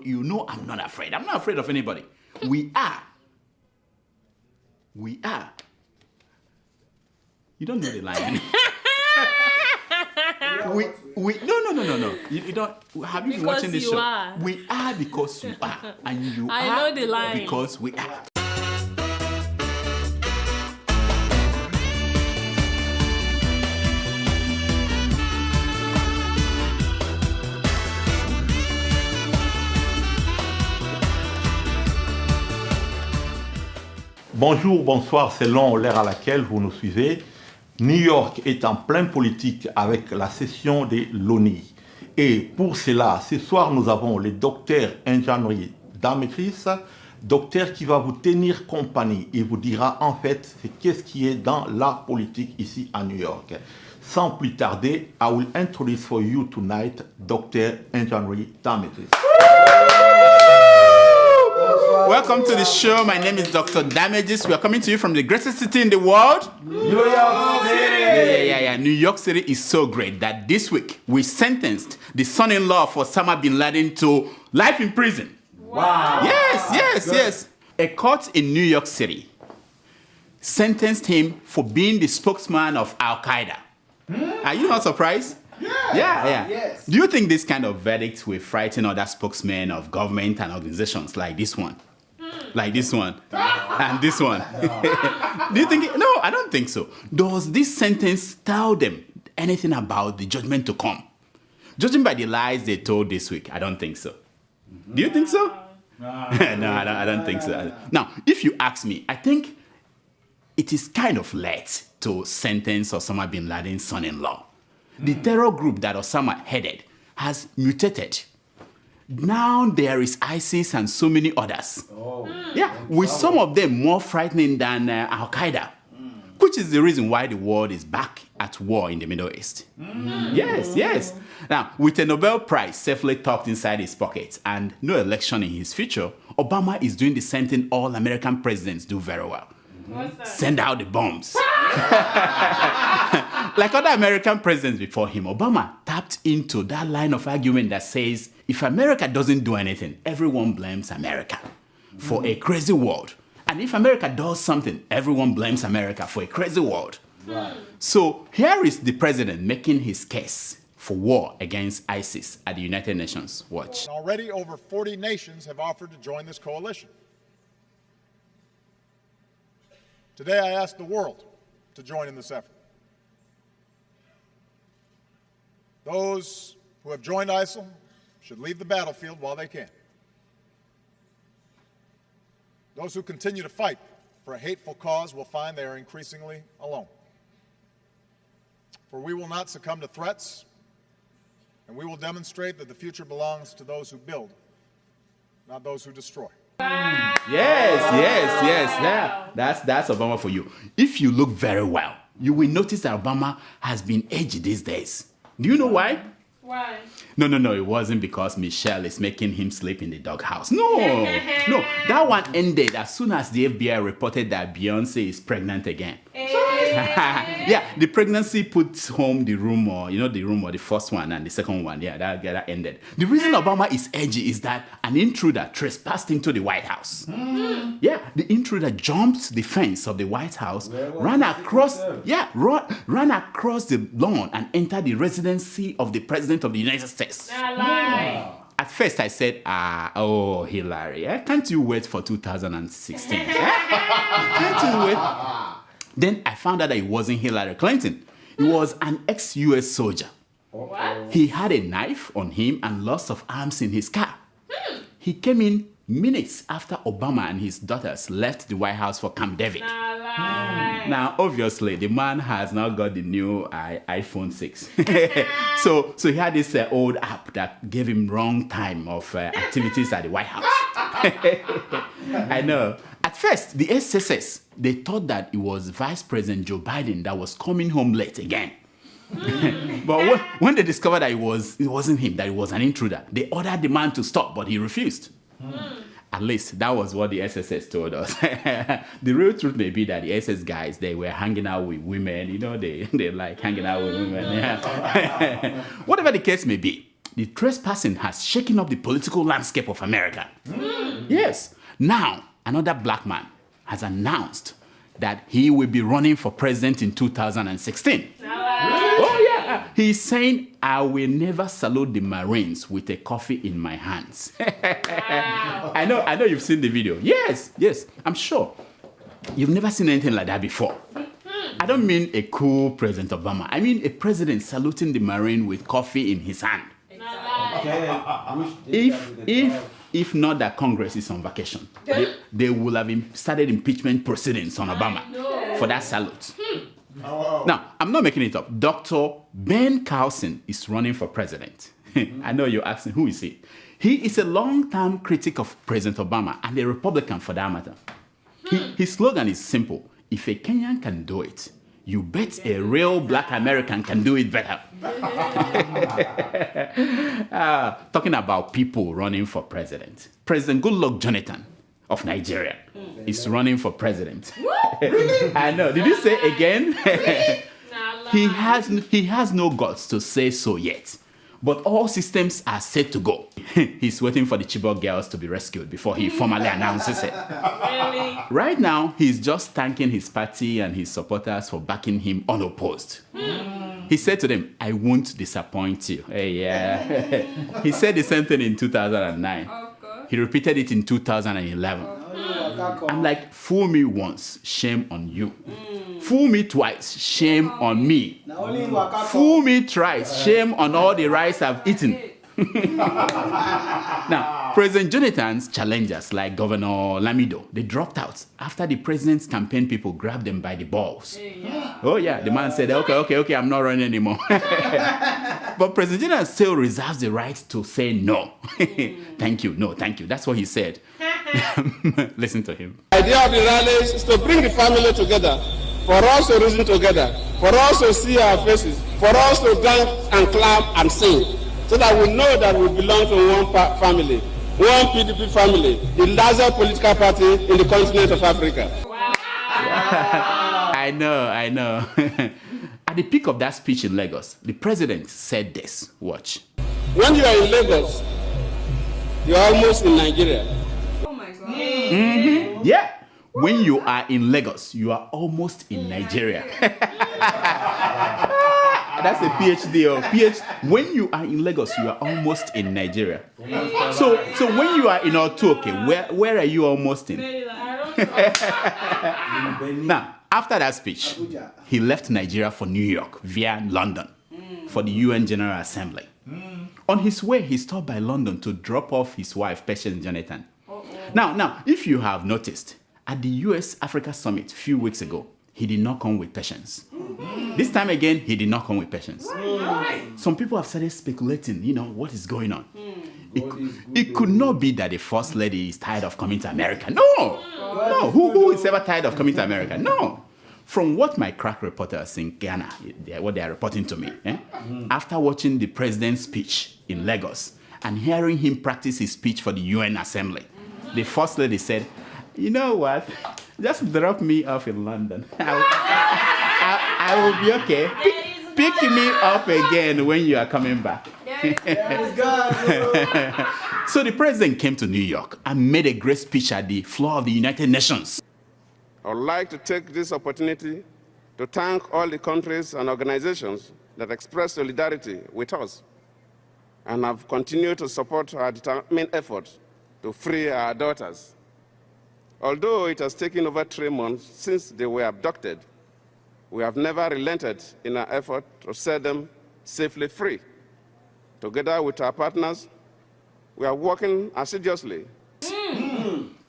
you know I'm not afraid. I'm not afraid of anybody. We are. We are. You don't know the line. No. You don't. Have you been watching this show? Are. We are because you are, and you I are know the line. because we are. Bonjour, bonsoir, selon l'heure à laquelle vous nous suivez. New York est en pleine politique avec la session de l'ONU. Et pour cela, ce soir, nous avons le docteur ingénierie Dametris, docteur qui va vous tenir compagnie et vous dira en fait qu'est-ce qui est dans la politique ici à New York. Sans plus tarder, I will introduce for you tonight Dr. Ingénierie Dametris. Welcome to the show. My name is Dr. Damages. We are coming to you from the greatest city in the world, New York City. Yeah. New York City is so great that this week we sentenced the son-in-law of Osama bin Laden to life in prison. Wow. Yes. A court in New York City sentenced him for being the spokesman of Al Qaeda. Are you not surprised? Yeah. Yes. Do you think this kind of verdicts will frighten other spokesmen of government and organizations like this one? Like this one and this one? Do you think no, I don't think so. Does this sentence tell them anything about the judgment to come? Judging by the lies they told this week, I don't think so. Do you think so? No, I don't think so. Now, if you ask me, I think it is kind of late to sentence Osama bin Laden's son-in-law. The terror group that Osama headed has mutated. Now there is ISIS and so many others. With some of them more frightening than Al Qaeda, which is the reason why the world is back at war in the Middle East. Yes. Now, with a Nobel Prize safely tucked inside his pocket and no election in his future, Obama is doing the same thing all American presidents do very well. Send out the bombs. Like other American presidents before him, Obama tapped into that line of argument that says, if America doesn't do anything, everyone blames America for a crazy world. And if America does something, everyone blames America for a crazy world. Right. So here is the president making his case for war against ISIS at the United Nations. Watch. Already over 40 nations have offered to join this coalition. Today I ask the world to join in this effort. Those who have joined ISIL should leave the battlefield while they can. Those who continue to fight for a hateful cause will find they are increasingly alone. For we will not succumb to threats, and we will demonstrate that the future belongs to those who build, not those who destroy. Yes. That's Obama for you. If you look very well, you will notice that Obama has been edgy these days. Do you know why? Why? No, it wasn't because Michelle is making him sleep in the doghouse. No, that one ended as soon as the FBI reported that Beyonce is pregnant again. Yeah, the pregnancy puts home the rumor, the first one and the second one. Yeah, that ended. The reason Obama is edgy is that an intruder trespassed into the White House. Yeah, the intruder jumped the fence of the White House, ran across the lawn and entered the residency of the President of the United States. At first I said, Hillary, can't you wait for 2016? Can't you wait? Then I found out that it wasn't Hillary Clinton. It was an ex-US soldier. What? He had a knife on him and lots of arms in his car. He came in minutes after Obama and his daughters left the White House for Camp David. Now, obviously, the man has now got the new iPhone 6. So he had this old app that gave him wrong time of activities at the White House. I know. At first, the SSS, they thought that it was Vice President Joe Biden that was coming home late again. But when they discovered that it wasn't him, that it was an intruder, they ordered the man to stop, but he refused. At least that was what the SSS told us. The real truth may be that the SS guys, they were hanging out with women. They like hanging out with women. Yeah. Whatever the case may be, The trespassing has shaken up the political landscape of America. Yes. Now, another black man has announced that he will be running for president in 2016. Oh, yeah. He's saying, I will never salute the Marines with a coffee in my hands. I know you've seen the video. Yes, I'm sure. You've never seen anything like that before. I don't mean a cool President Obama. I mean a president saluting the Marine with coffee in his hand. If not that Congress is on vacation, they will have started impeachment proceedings on Obama for that salute. Now, I'm not making it up. Dr. Ben Carlson is running for president. I know you're asking, who is he? He is a long-term critic of President Obama and a Republican for that matter. His slogan is simple. If a Kenyan can do it, you bet a real black American can do it better. Talking about people running for president. President Goodluck Jonathan of Nigeria is running for president. I know. Did you say again? He has no guts to say so yet. But all systems are set to go. He's waiting for the Chibok girls to be rescued before he formally announces it. Really? Right now, he's just thanking his party and his supporters for backing him unopposed. He said to them, I won't disappoint you. Hey, yeah. He said the same thing in 2009. Of course. He repeated it in 2011. I'm like, fool me once, shame on you. Fool me twice, shame on me. Fool me thrice, shame on all the rice I've eaten. Now, President Jonathan's challengers like Governor Lamido, they dropped out after the president's campaign people grabbed them by the balls. Oh yeah, the man said, okay, I'm not running anymore. But President Jonathan still reserves the right to say no. Thank you, no, thank you. That's what he said. Listen to him. The idea of the rallies is to bring the family together, for us to reason together, for us to see our faces, for us to dance and clap and sing, so that we know that we belong to one family, one PDP family, the largest political party in the continent of Africa. Wow. I know. At the peak of that speech in Lagos, the president said this. Watch. When you are in Lagos, you're almost in Nigeria. Oh my God. Mm-hmm. Yeah. When you are in Lagos, you are almost in Nigeria. That's a PhD or When you are in Lagos, you are almost in Nigeria. So when you are in Otuoke, where are you almost in? Now, after that speech, he left Nigeria for New York via London for the UN General Assembly. On his way, he stopped by London to drop off his wife, Patience Jonathan. Now, if you have noticed, at the US Africa Summit a few weeks ago, he did not come with Patience. This time again, he did not come with Patience. Some people have started speculating, what is going on. It could not be that the First Lady is tired of coming to America. No. Who is ever tired of coming to America? No. From what my crack reporters in Ghana, what they are reporting to me, after watching the president's speech in Lagos and hearing him practice his speech for the UN Assembly, the First Lady said, you know what? Just drop me off in London. I will be okay. Pick me up again when you are coming back. So the president came to New York and made a great speech at the floor of the United Nations. I would like to take this opportunity to thank all the countries and organizations that express solidarity with us and have continued to support our determined efforts to free our daughters. Although it has taken over 3 months since they were abducted, we have never relented in our effort to set them safely free. Together with our partners, we are working assiduously.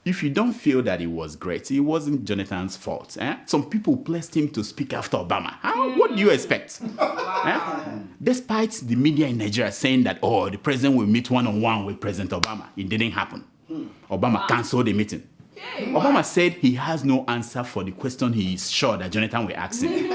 If you don't feel that it was great, it wasn't Jonathan's fault. Some people placed him to speak after Obama. What do you expect? Despite the media in Nigeria saying that, the president will meet one-on-one with President Obama, it didn't happen. Obama canceled the meeting. Obama said he has no answer for the question he is sure that Jonathan will ask him.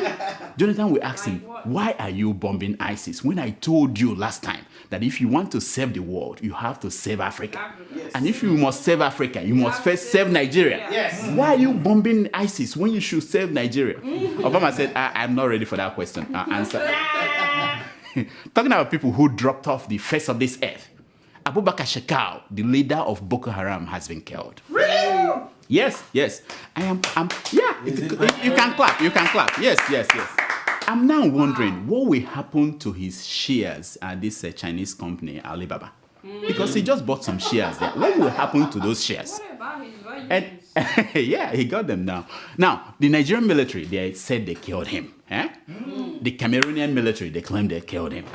Jonathan will ask him, why are you bombing ISIS when I told you last time that if you want to save the world, you have to save Africa? Yes. And if you must save Africa, you must first save Nigeria. Yes. Why are you bombing ISIS when you should save Nigeria? Obama said, I'm not ready for that question. Answer. Talking about people who dropped off the face of this earth. Abubakar Shekau, the leader of Boko Haram, has been killed. Really? Yes. Yeah, you can clap. Yes. I'm now wondering what will happen to his shares at this Chinese company, Alibaba. Because he just bought some shares there. What will happen to those shares? What about his values? Yeah, he got them now. Now, the Nigerian military, they said they killed him. The Cameroonian military, they claimed they killed him.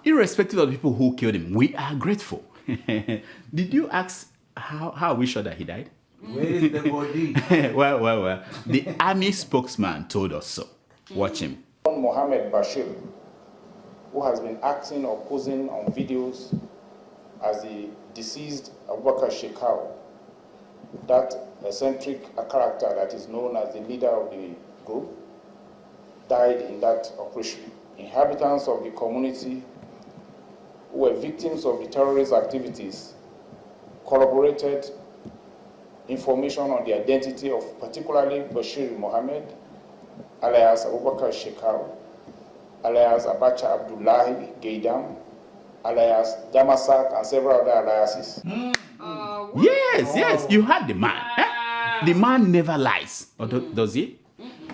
Irrespective of the people who killed him, we are grateful. Did you ask how are we sure that he died? Where is the body? Well. The army spokesman told us so. Watch him. Mohammed Bashir, who has been acting or posing on videos as the deceased Abubakar Shekau, that eccentric character that is known as the leader of the group, died in that operation. Inhabitants of the community who were victims of the terrorist activities corroborated information on the identity of particularly Bashir Mohammed, alias Abubakar Shekau, alias Abacha Abdullahi Gaidam, alias Damasak, and several other aliases. Yes, you heard the man. The man never lies. Or does he?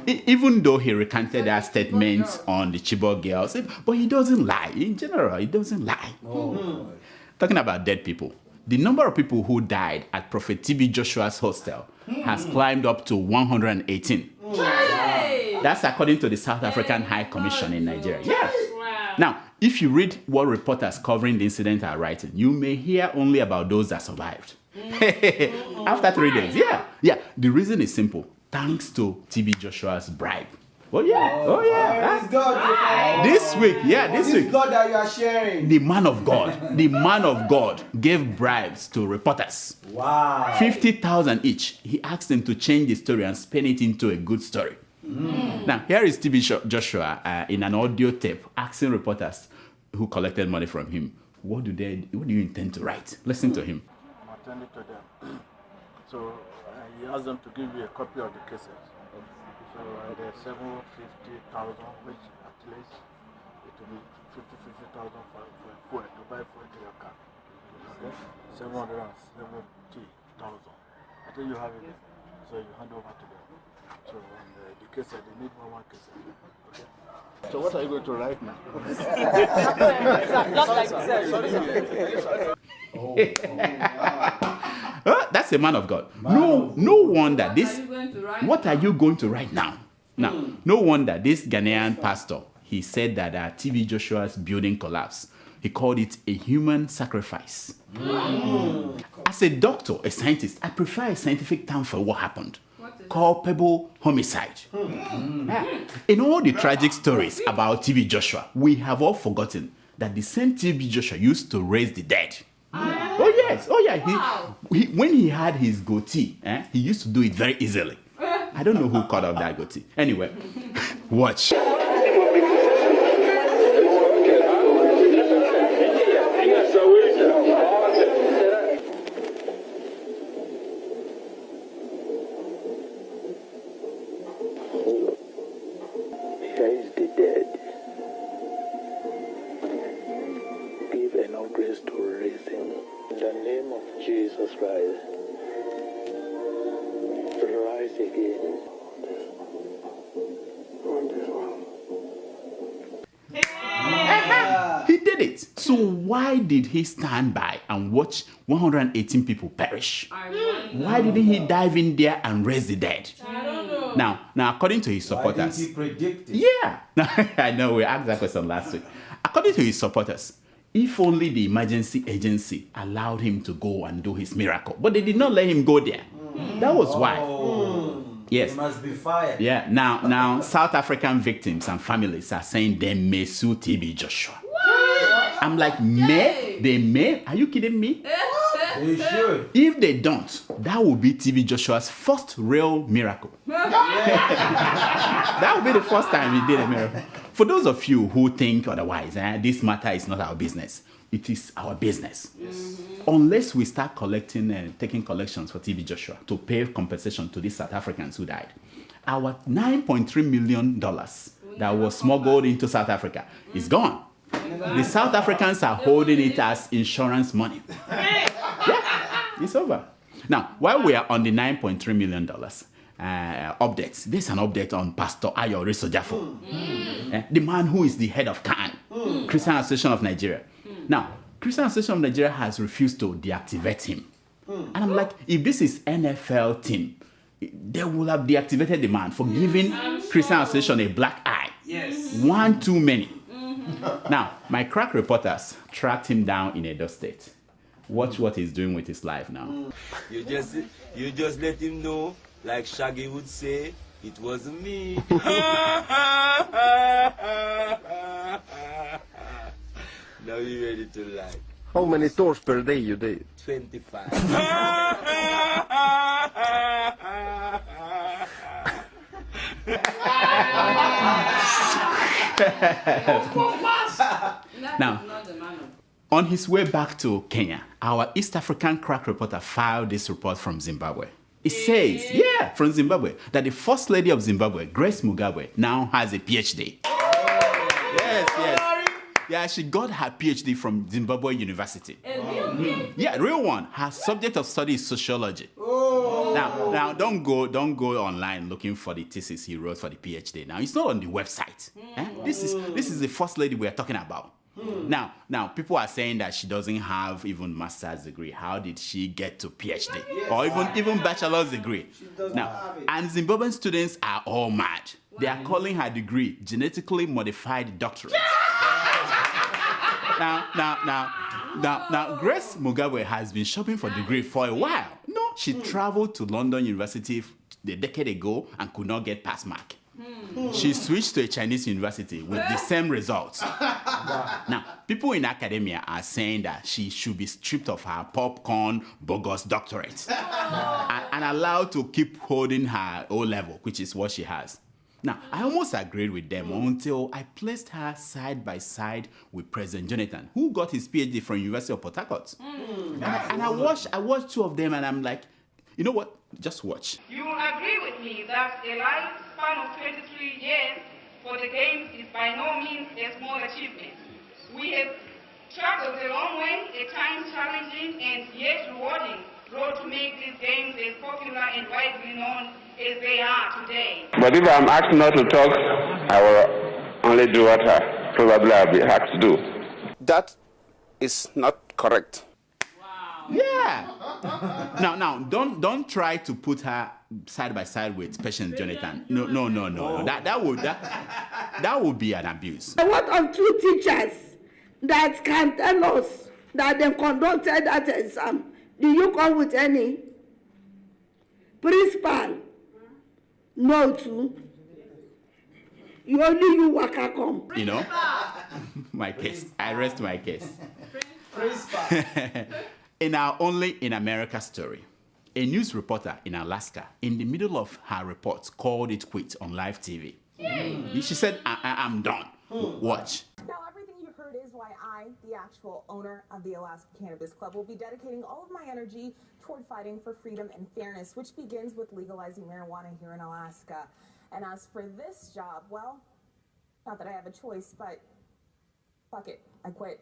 Even though he recanted that statement on the Chibok girls, but he doesn't lie. In general, he doesn't lie. Talking about dead people, the number of people who died at Prophet TB Joshua's hostel has climbed up to 118. That's according to the South African High Commission in Nigeria. Yeah. Wow. Now, if you read what reporters covering the incident are writing, you may hear only about those that survived. After 3 days. Yeah. The reason is simple. Thanks to TB Joshua's bribe. Oh yeah. It's God. This week. This God that you are sharing. The man of God gave bribes to reporters. Wow. 50,000 each. He asked them to change the story and spin it into a good story. Now, here is TB Joshua in an audio tape asking reporters who collected money from him, what do you intend to write? Listen to him. I'm attending to them. So he asked them to give me a copy of the cases. So there's 750,000, which at least it will be 50,000 for fuel, to buy fuel to your car. Okay? 770,000. I think you have it, so you hand over to them. So the case, they need one case. Okay? So what are you going to write now? That's a man of God. No wonder this. What are you going to write? What are you going to write now? Now, no wonder this Ghanaian pastor, he said that TB Joshua's building collapsed. He called it a human sacrifice. As a doctor, a scientist, I prefer a scientific term for what happened. Culpable homicide. In all the tragic stories about TB Joshua, we have all forgotten that the same TB Joshua used to raise the dead. Oh yeah. When he had his goatee, he used to do it very easily. I don't know who cut off that goatee. Anyway, watch. Raise the dead. Give enough grace to raise him. In the name of Jesus Christ, rise again. On this one. He did it. So why did he stand by and watch 118 people perish? Why didn't he dive in there and raise the dead? I don't know. Now, according to his supporters, Why did he predict it? yeah, I know we asked that question last week. According to his supporters, if only the emergency agency allowed him to go and do his miracle, but they did not let him go there. That was why. Yes. He must be fired. Yeah. Now, South African victims and families are saying they may sue TB Joshua. What? I'm like, may? They may? Are you kidding me? They should. If they don't, that will be TB Joshua's first real miracle. That will be the first time he did a miracle. For those of you who think otherwise, this matter is not our business. It is our business. Yes. Unless we start collecting, taking collections for TB Joshua to pay compensation to these South Africans who died, our $9.3 million that was smuggled into South Africa is gone. The South Africans are holding it as insurance money. Yeah, it's over. Now, while we are on the $9.3 million updates, there's an update on Pastor Ayo Risojafo, the man who is the head of CAN, Christian Association of Nigeria. Now, Christian Association of Nigeria has refused to deactivate him. And I'm like, if this is NFL team, they will have deactivated the man for giving Christian Association a black eye. Yes. One too many. Now, my crack reporters tracked him down in Edo State. Watch what he's doing with his life now. You just let him know, like Shaggy would say, it wasn't me. Now you ready to lie. How many tours per day you do? 25. Now, on his way back to Kenya, our East African crack reporter filed this report from Zimbabwe. It says, from Zimbabwe, that the first lady of Zimbabwe, Grace Mugabe, now has a PhD. Yes. Yeah, she got her PhD from Zimbabwe University. Yeah, real one. Her subject of study is sociology. Now, don't go online looking for the thesis he wrote for the PhD. Now, it's not on the website. This is the first lady we are talking about. Now, people are saying that she doesn't have even master's degree. How did she get to PhD or even bachelor's degree? And Zimbabwean students are all mad. They are calling her degree genetically modified doctorate. Now, Grace Mugabe has been shopping for degree for a while. No, she traveled to London University a decade ago and could not get pass mark. She switched to a Chinese university with the same results. Now, people in academia are saying that she should be stripped of her popcorn bogus doctorate and allowed to keep holding her O-level, which is what she has. Now, I almost agreed with them until I placed her side by side with President Jonathan, who got his PhD from University of Port Harcourt. And I watched two of them, and I'm like, you know what? Just watch. You will agree with me that a lifespan of 23 years for the Games is by no means a small achievement. We have traveled a long way, a time-challenging and yet rewarding road to make these Games as popular and widely known as they are today. But if I'm asked not to talk, I will only do what I probably I'll be asked to do. That is not correct. Yeah. Now, don't try to put her side by side with Patience Jonathan. No. That would be an abuse. What of two teachers that can tell us that they conducted that exam? Do you come with any? Principal? No, too. You only you waka come. You know, my case. I rest my case. In our Only in America story, a news reporter in Alaska, in the middle of her report, called it quits on live TV. She said, I'm done. Watch. Now, everything you heard is why I, the actual owner of the Alaska Cannabis Club, will be dedicating all of my energy toward fighting for freedom and fairness, which begins with legalizing marijuana here in Alaska. And as for this job, well, not that I have a choice, but fuck it, I quit.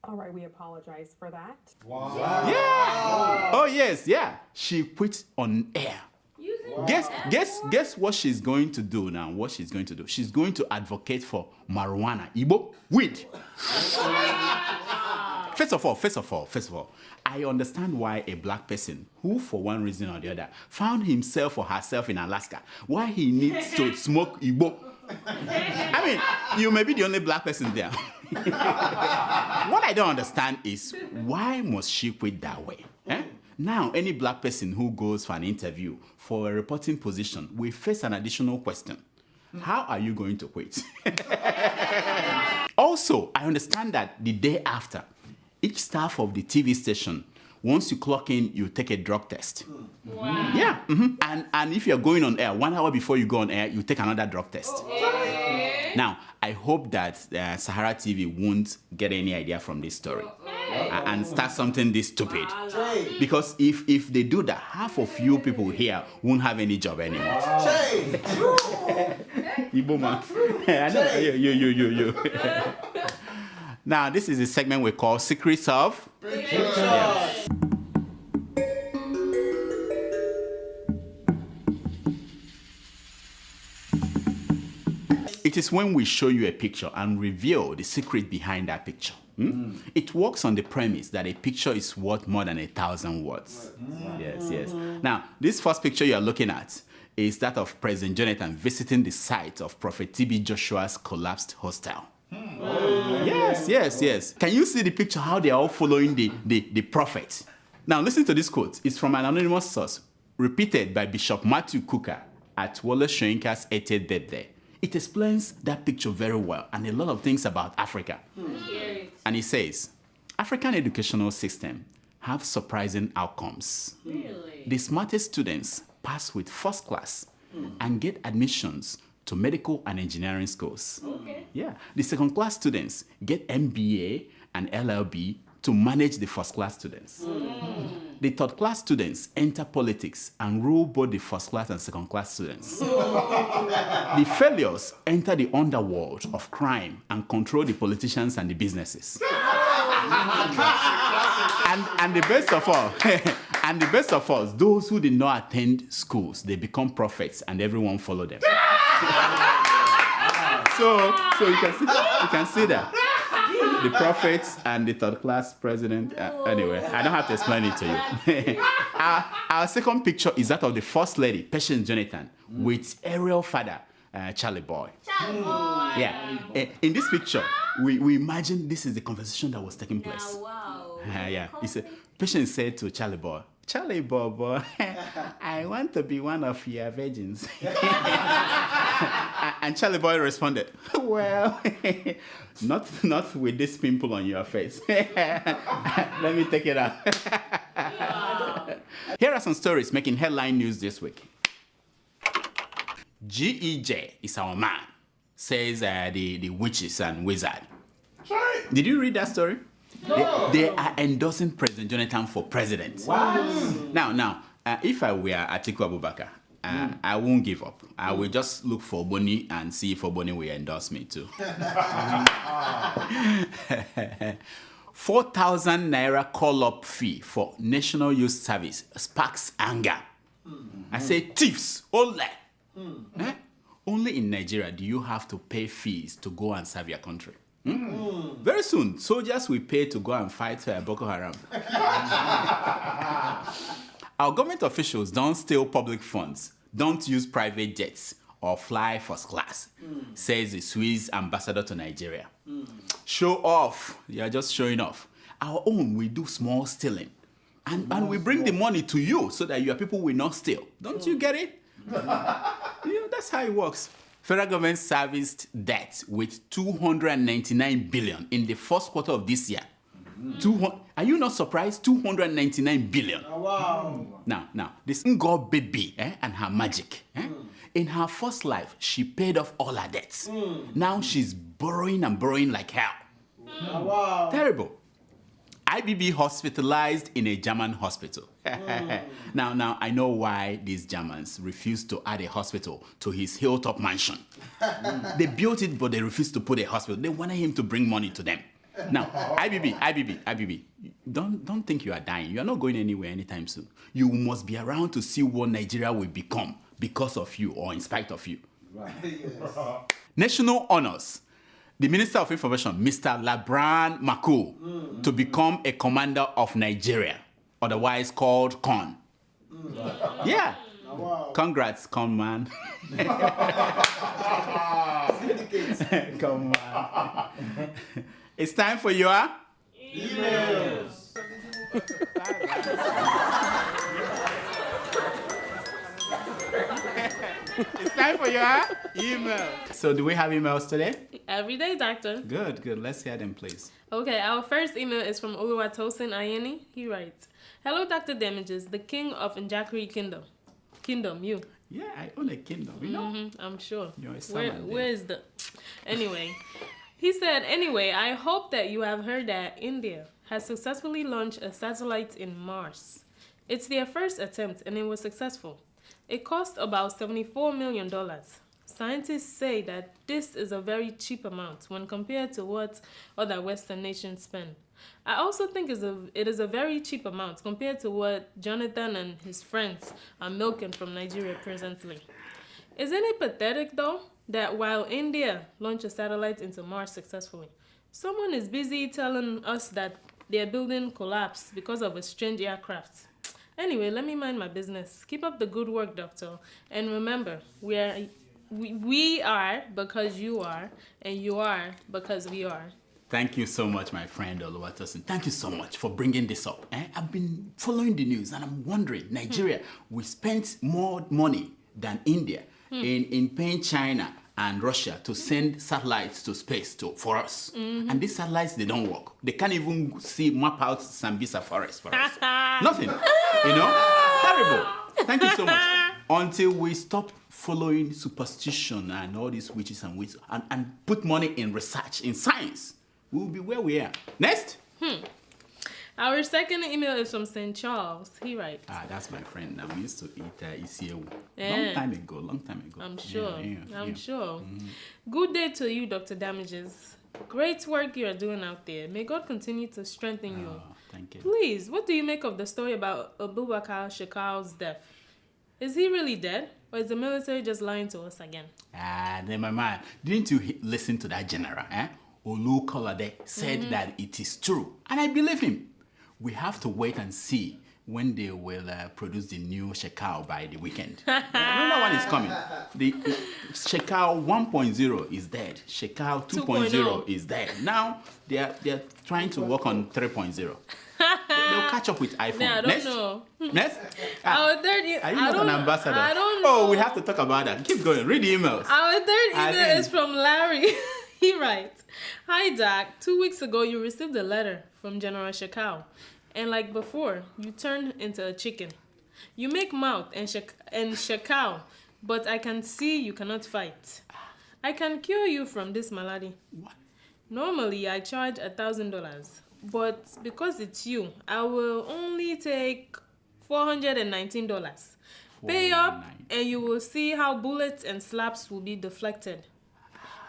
All right, we apologize for that. Wow. Yeah. Oh yes, yeah. She quit on air. Wow. Guess what she's going to do now? What she's going to do? She's going to advocate for marijuana, Igbo, weed. First of all, I understand why a black person who, for one reason or the other, found himself or herself in Alaska, why he needs to smoke Igbo. I mean, you may be the only black person there. What I don't understand is why must she quit that way? Now, any black person who goes for an interview for a reporting position will face an additional question. How are you going to quit? Also, I understand that the day after, each staff of the TV station, once you clock in, you take a drug test. Wow. Yeah. Mm-hmm. And if you're going on air, 1 hour before you go on air, you take another drug test. Okay. Now, I hope that Sahara TV won't get any idea from this story and start something this stupid. Because if they do that, half of you people here won't have any job anymore. Igbo man. I know. You. Now, this is a segment we call Secrets of... Yeah. It is when we show you a picture and reveal the secret behind that picture. It works on the premise that a picture is worth more than 1,000 words. Yes. Now, this first picture you are looking at is that of President Jonathan visiting the site of Prophet TB Joshua's collapsed hostel. Yes. Can you see the picture, how they are all following the prophet? Now, listen to this quote. It's from an anonymous source, repeated by Bishop Matthew Cooker at Wole Soyinka's 80th birthday. It explains that picture very well and a lot of things about Africa. And he says, African educational system have surprising outcomes. Really? The smartest students pass with first class and get admissions to medical and engineering schools. Yeah. The second class students get MBA and LLB to manage the first class students. The third class students enter politics and rule both the first class and second class students. The failures enter the underworld of crime and control the politicians and the businesses. and the best of all, those who did not attend schools, they become prophets and everyone follow them. So you can see that. The prophets and the third class president. Anyway, I don't have to explain it to you. Our second picture is that of the first lady, Patience Jonathan, with aerial father, Charlie Boy. Yeah. In this picture, we imagine this is the conversation that was taking place. Yeah. Patience said to Charlie Boy, Charlie Boy, I want to be one of your virgins. And Charlie Boy responded, well, not with this pimple on your face. Let me take it out. Here are some stories making headline news this week. GEJ is our man, says the witches and wizard. Did you read that story? No. They are endorsing President Jonathan for president. Wow. Now, if I were Atiku Abubakar, I won't give up. I will just look for Boni and see if Boni will endorse me too. 4,000 naira call-up fee for National Youth Service sparks anger. I say thieves, ole. Only in Nigeria do you have to pay fees to go and serve your country. Very soon, soldiers will pay to go and fight Boko Haram. Our government officials don't steal public funds, don't use private jets, or fly first class, says the Swiss ambassador to Nigeria. Show off. You're just showing off. Our own, we do small stealing. And we bring the money to you so that your people will not steal. Don't you get it? That's how it works. Federal government serviced debt with 299 billion in the first quarter of this year. Are you not surprised? 299 billion. Oh, wow. Now, this Ngo baby and her magic. In her first life, she paid off all her debts. Now she's borrowing like hell. Oh, wow. Terrible. IBB hospitalized in a German hospital. Now, I know why these Germans refused to add a hospital to his hilltop mansion. They built it, but they refused to put a hospital. They wanted him to bring money to them. Now, IBB, don't think you are dying. You are not going anywhere anytime soon. You must be around to see what Nigeria will become because of you or in spite of you. Right. Yes. National honors. The Minister of Information, Mr. Labran Maku, to become a commander of Nigeria, otherwise called Con. Yeah. Wow. Congrats, Con man. Come on. It's time for your emails. It's time for your email. So do we have emails today? Every day, Doctor. Good. Let's hear them, please. Okay, our first email is from Oluwatosin Ayeni. He writes, hello, Dr. Damages, the king of Njakri Kingdom. Kingdom, you. Yeah, I own a kingdom, you know? I'm sure. You're a servant. Where is the... Anyway, he said, anyway, I hope that you have heard that India has successfully launched a satellite in Mars. It's their first attempt and it was successful. It cost about $74 million. Scientists say that this is a very cheap amount when compared to what other Western nations spend. I also think it is a very cheap amount compared to what Jonathan and his friends are milking from Nigeria presently. Isn't it pathetic, though, that while India launched a satellite into Mars successfully, someone is busy telling us that their building collapsed because of a strange aircraft? Anyway, let me mind my business. Keep up the good work, Doctor. And remember, we are because you are, and you are because we are. Thank you so much, my friend Oluwatosin. Thank you so much for bringing this up. I've been following the news and I'm wondering, Nigeria, we spent more money than India in paying China and Russia to send satellites to space for us. And these satellites, they don't work. They can't even map out Sambisa forest for us. Nothing. Terrible. Thank you so much. Until we stop following superstition and all these witches and wizards and put money in research, in science, we'll be where we are. Next. Our second email is from St. Charles. He writes. That's my friend. Now, we used to eat Isiewu. Long time ago. I'm sure. I'm sure. Mm-hmm. Good day to you, Dr. Damages. Great work you're doing out there. May God continue to strengthen you. Thank you. Please, what do you make of the story about Abubakar Shekar's death? Is he really dead? Or is the military just lying to us again? Then my man, didn't you listen to that general? Olu Kolade said that it is true. And I believe him. We have to wait and see when they will produce the new Shekau by the weekend. Another one is coming. The Shekau 1.0 is dead. Shekau 2.0 is dead. Now they're trying to work on 3.0. They'll catch up with iPhone. I don't know. Next? Our third Are you not an ambassador? I don't know. Oh, we have to talk about that. Keep going. Read the emails. Our third email is from Larry. He writes, Hi, Doc. 2 weeks ago, you received a letter from General Shekau. And like before, you turned into a chicken. You make mouth and Shekau, but I can see you cannot fight. I can cure you from this malady. What? Normally, I charge $1,000. But because it's you, I will only take $419. Pay up and you will see how bullets and slaps will be deflected.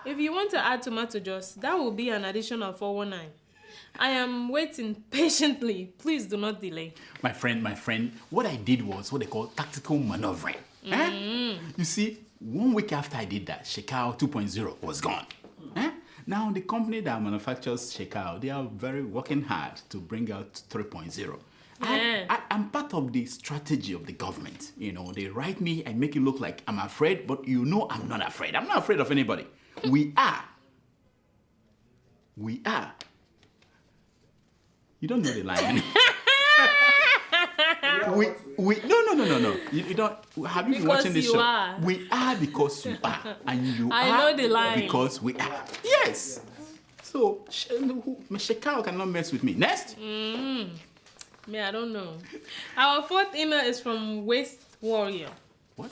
If you want to add tomato juice, that will be an additional $419. I am waiting patiently. Please do not delay. My friend, what I did was what they call tactical maneuvering. You see, 1 week after I did that, Shekau 2.0 was gone. Now, the company that manufactures Shekau, they are working hard to bring out 3.0. I'm part of the strategy of the government. They write me and make it look like I'm afraid, but I'm not afraid. I'm not afraid of anybody. We are. You don't know the line. No. You don't. Have you been watching this show? Are. We are because you are, and you I are know the line. because we are. Yes. So Shekau cannot mess with me. Next. I don't know. Our fourth email is from Waste Warrior. What?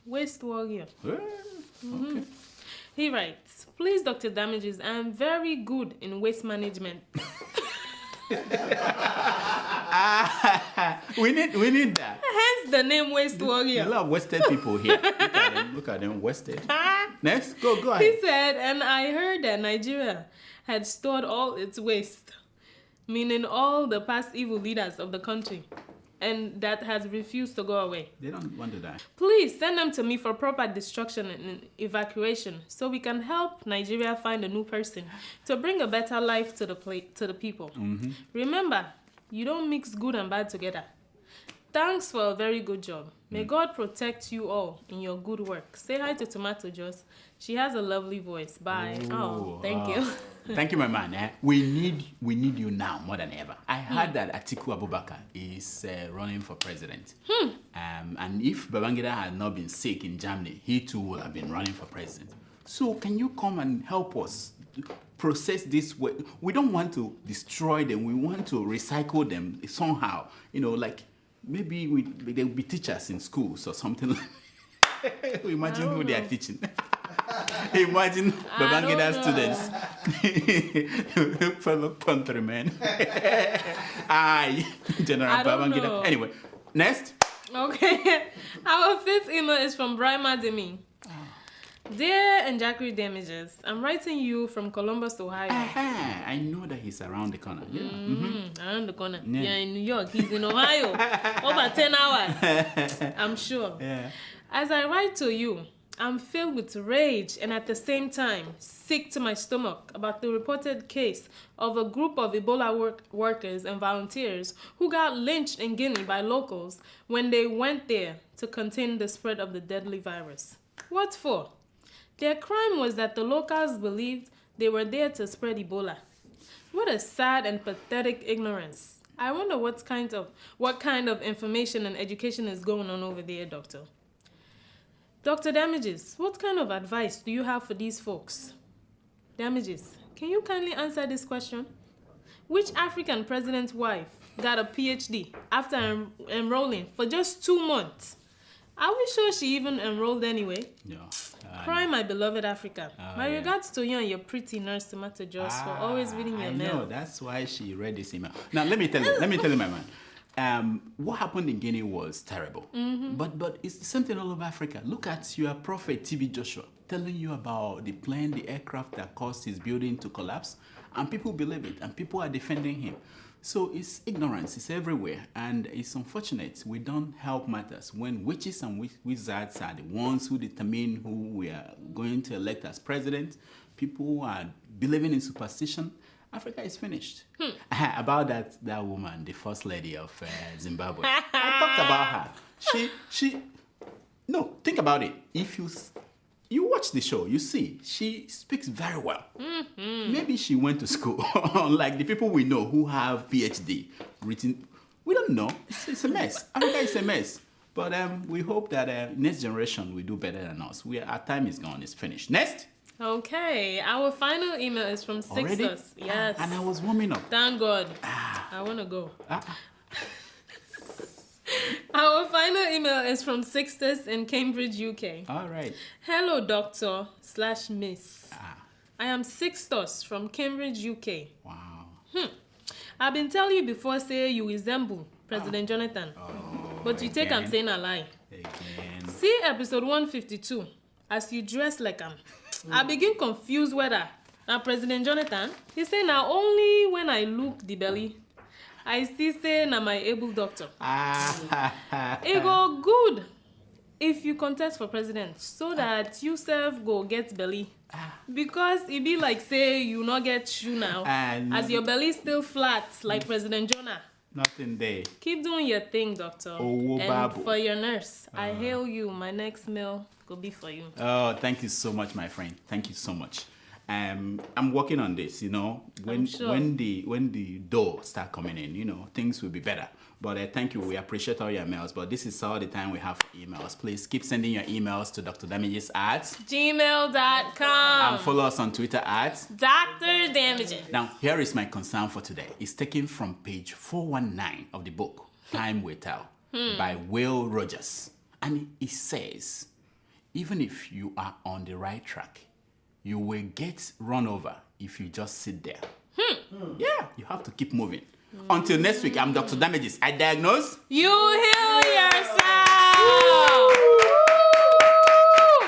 Waste Warrior. Okay. He writes, Please, Dr. Damages, I am very good in waste management. We need that. Hence the name Waste Warrior. A lot of wasted people here. Look at them wasted. Next, go ahead. He said, and I heard that Nigeria had stored all its waste, meaning all the past evil leaders of the country, and that has refused to go away. They don't want to die. Please send them to me for proper destruction and evacuation so we can help Nigeria find a new person to bring a better life to the people. Remember, you don't mix good and bad together. Thanks for a very good job. May God protect you all in your good work. Say hi to Tomato Juice. She has a lovely voice. Bye. Thank you. Thank you, my man. We need you now more than ever. I heard that Atiku Abubakar is running for president. And if Babangida had not been sick in Germany, he too would have been running for president. So can you come and help us process this way? We don't want to destroy them. We want to recycle them somehow. Like maybe they'll be teachers in schools or something like that. Imagine who they are teaching. Imagine Babangida don't students. Fellow countrymen. I, General I don't Babangida. know. Anyway, next. Okay. Our fifth email is from Brahma Demi. Dear Njakri Damages, I'm writing you from Columbus, Ohio. I know that he's around the corner. Yeah. Around the corner. Yeah. You're in New York. He's in Ohio. Over 10 hours. I'm sure. Yeah. As I write to you, I'm filled with rage and at the same time sick to my stomach about the reported case of a group of Ebola workers and volunteers who got lynched in Guinea by locals when they went there to contain the spread of the deadly virus. What for? Their crime was that the locals believed they were there to spread Ebola. What a sad and pathetic ignorance. I wonder what kind of information and education is going on over there, Doctor. Dr. Damages, what kind of advice do you have for these folks? Damages, can you kindly answer this question? Which African president's wife got a PhD after enrolling for just 2 months? Are we sure she even enrolled anyway? Yeah. Cry, my beloved Africa. My regards to you and your pretty nurse, Tomato Joss, for always reading your mail. I know, that's why she read this email. Now, let me tell you, my man. What happened in Guinea was terrible. But it's the same thing all over Africa. Look at your prophet, TB Joshua, telling you about the plane, the aircraft that caused his building to collapse. And people believe it, and people are defending him. So it's ignorance, it's everywhere, and it's unfortunate we don't help matters when witches and wizards are the ones who determine who we are going to elect as president. People who are believing in superstition. Africa is finished. About that woman, the first lady of Zimbabwe. I talked about her. No, think about it. If you watch the show, you see, she speaks very well. Maybe she went to school, like the people we know who have PhD written. We don't know. It's a mess. Africa is a mess. But we hope that next generation will do better than us. Our time is gone. It's finished. Next. Okay, our final email is from Sixtus. Yes. And I was warming up. Thank God. I want to go. Our final email is from Sixtus in Cambridge, UK. All right. Hello, Doctor/Miss. I am Sixtus from Cambridge, UK. Wow. I've been telling you before, say you resemble President Jonathan. But you take I'm saying a lie. Again. See episode 152. As you dress like him. I begin confused whether now President Jonathan, he say now only when I look the belly, I see say na my able doctor. It go good if you contest for president so that you self go get belly. Because it be like say you not get shoe now as your belly still flat like President Jonah. Nothing there. Keep doing your thing, doctor. Oh, and Babu. for your nurse, I hail you. My next meal will be for you. Oh, thank you so much, my friend. Thank you so much. I'm working on this, when the dough start coming in, things will be better. But thank you, we appreciate all your emails, but this is all the time we have for emails. Please keep sending your emails to drdamages at gmail.com and follow us on Twitter at Dr. Damages. Now, here is my concern for today. It's taken from page 419 of the book, Time Will Tell, by Will Rogers. And it says, even if you are on the right track, you will get run over if you just sit there. Yeah, you have to keep moving. Until next week, I'm Dr. Damages. I diagnose. You heal yourself.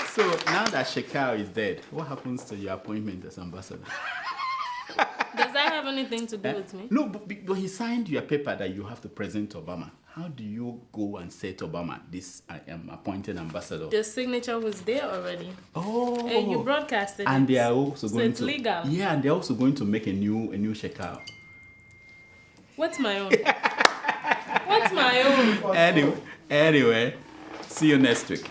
So now that Shekau is dead, what happens to your appointment as ambassador? Does that have anything to do with me? No, but he signed your paper that you have to present to Obama. How do you go and say to Obama, this I am appointed ambassador? The signature was there already. Oh. And you broadcasted and it. they are also going it's to legal. Yeah, and they're also going to make a new Shekau. What's my own? What's my own? Anyway, see you next week.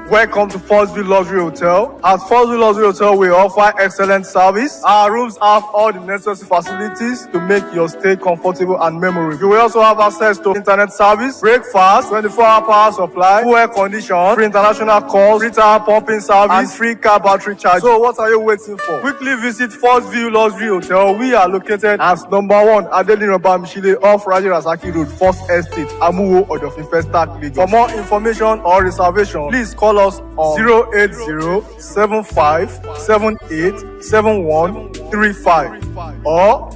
Welcome to First View Luxury Hotel. At First View Luxury Hotel, we offer excellent service. Our rooms have all the necessary facilities to make your stay comfortable and memorable. You will also have access to internet service, breakfast, 24-hour power supply, full air condition, free international calls, free tire pumping service, and free car battery charge. So what are you waiting for? Quickly visit First View Luxury Hotel. We are located at number 1 Adeola Mishile off Raji Rasaki Road, First Estate, Amuwo, Odofin Festac, Lagos. For more information or reservation, please call us on 080-7578-7135 or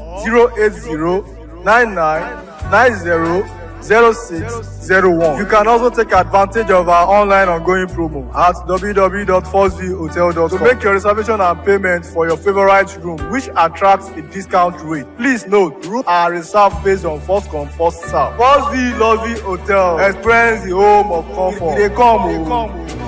080-9990-0601. You can also take advantage of our online ongoing promo at www.firstviewhotel.com to make your reservation and payment for your favorite room, which attracts a discount rate. Please note, rooms are reserved based on first come, first serve. First View Luxury Hotel. Experience the home of comfort. They come.